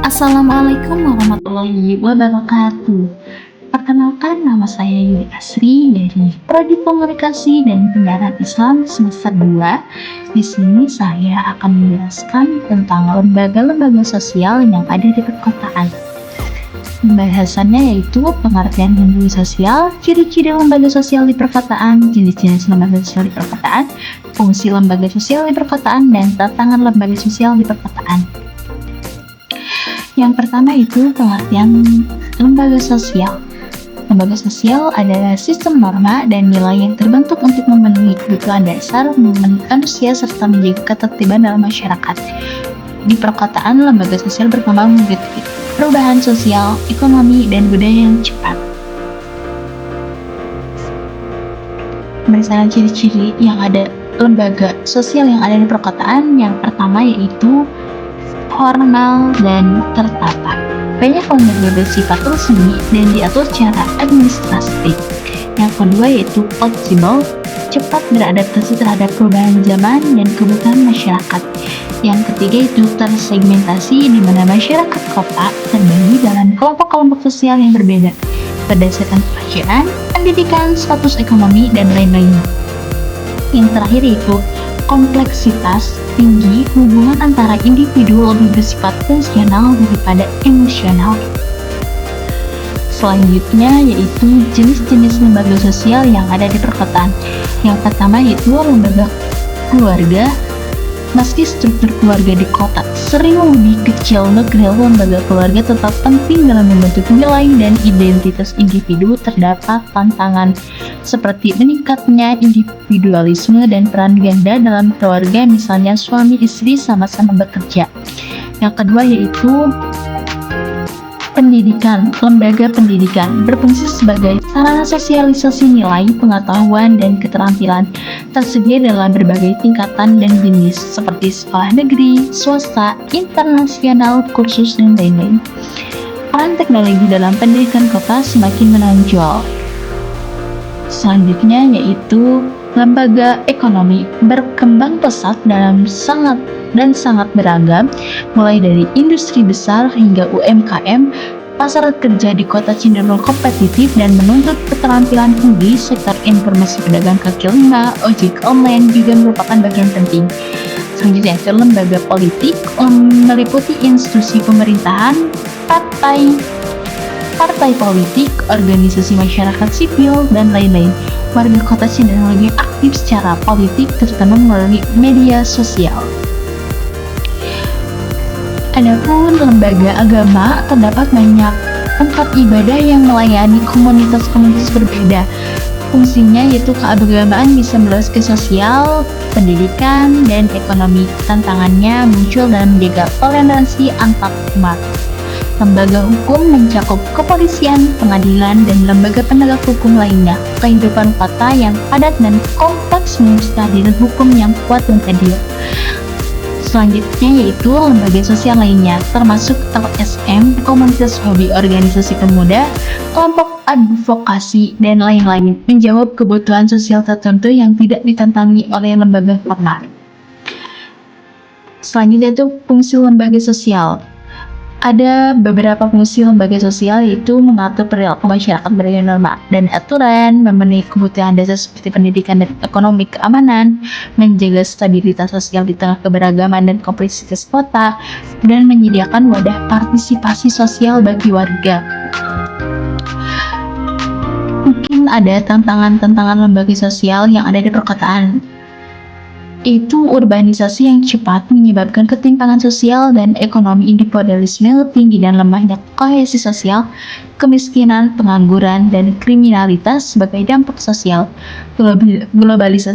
Assalamualaikum warahmatullahi wabarakatuh. Perkenalkan, nama saya Yuli Asri dari Prodi Komunikasi dan Penyiaran Islam semester 2. Di sini saya akan menjelaskan tentang lembaga-lembaga sosial yang ada di perkotaan. Pembahasannya yaitu pengertian lembaga sosial, ciri-ciri lembaga sosial di perkotaan, jenis-jenis lembaga sosial di perkotaan, fungsi lembaga sosial di perkotaan, dan tantangan lembaga sosial di perkotaan. Yang pertama itu pengertian lembaga sosial. Lembaga sosial adalah sistem norma dan nilai yang terbentuk untuk memenuhi kebutuhan dasar manusia serta menjaga ketertiban dalam masyarakat. Di perkotaan, lembaga sosial berkembang mengikuti perubahan sosial, ekonomi, dan budaya yang cepat. Berdasarkan ciri-ciri yang ada lembaga sosial yang ada di perkotaan, yang pertama yaitu formal dan tertata. Banyak lembaga bersifat resmi dan diatur secara administratif. Yang kedua yaitu fleksibel, cepat beradaptasi terhadap perubahan zaman dan kebutuhan masyarakat. Yang ketiga itu tersegmentasi, di mana masyarakat kota terbagi dalam kelompok-kelompok sosial yang berbeda berdasarkan pekerjaan, pendidikan, status ekonomi, dan lain-lain. Yang terakhir itu kompleksitas tinggi, hubungan antara individu lebih bersifat fungsional daripada emosional. Selanjutnya yaitu jenis-jenis lembaga sosial yang ada di perkotaan. Yang pertama yaitu lembaga keluarga. Meski struktur keluarga di kota sering lebih kecil, lembaga keluarga tetap penting dalam membentuk nilai dan identitas individu. Terdapat tantangan seperti meningkatnya individualisme dan peran ganda dalam keluarga, misalnya suami istri sama-sama bekerja. Yang kedua yaitu pendidikan. Lembaga pendidikan berfungsi sebagai sarana sosialisasi nilai, pengetahuan, dan keterampilan, tersedia dalam berbagai tingkatan dan jenis seperti sekolah negeri, swasta, internasional, kursus, dan lain-lain. Peran teknologi dalam pendidikan kota semakin menonjol. Selanjutnya yaitu lembaga ekonomi berkembang pesat dalam sangat beragam, mulai dari industri besar hingga UMKM. Pasar kerja di kota cenderung kompetitif dan menuntut keterampilan tinggi. Sektor informasi pedagang kaki lima, ojek online juga merupakan bagian penting. Selanjutnya itu lembaga politik, meliputi institusi pemerintahan, partai politik, organisasi masyarakat sipil, dan lain-lain. Warga kota cenderung lebih aktif secara politik, terutama melalui media sosial. Adapun lembaga agama, terdapat banyak tempat ibadah yang melayani komunitas-komunitas berbeda. Fungsinya yaitu keagamaan bisa meluas ke sosial, pendidikan, dan ekonomi. Tantangannya muncul dalam menjaga toleransi antar umat. Lembaga hukum mencakup kepolisian, pengadilan, dan lembaga penegak hukum lainnya. Kehidupan kota yang padat dan kompleks menuntut kehadiran hukum yang kuat dan adil. Selanjutnya yaitu lembaga sosial lainnya, termasuk LSM, komunitas hobi, organisasi pemuda, kelompok advokasi, dan lain-lain, menjawab kebutuhan sosial tertentu yang tidak ditantangi oleh lembaga formal. Selanjutnya itu fungsi lembaga sosial. Ada beberapa fungsi lembaga sosial, yaitu mengatur perilaku masyarakat berdasarkan norma dan aturan, memenuhi kebutuhan dasar seperti pendidikan dan ekonomi keamanan, menjaga stabilitas sosial di tengah keberagaman dan kompleksitas kota, dan menyediakan wadah partisipasi sosial bagi warga. Mungkin ada tantangan lembaga sosial yang ada di perkotaan. Itu urbanisasi yang cepat menyebabkan ketimpangan sosial dan ekonomi, individualisme tinggi dan lemahnya kohesi sosial, kemiskinan, pengangguran, dan kriminalitas sebagai dampak sosial. Globalisasi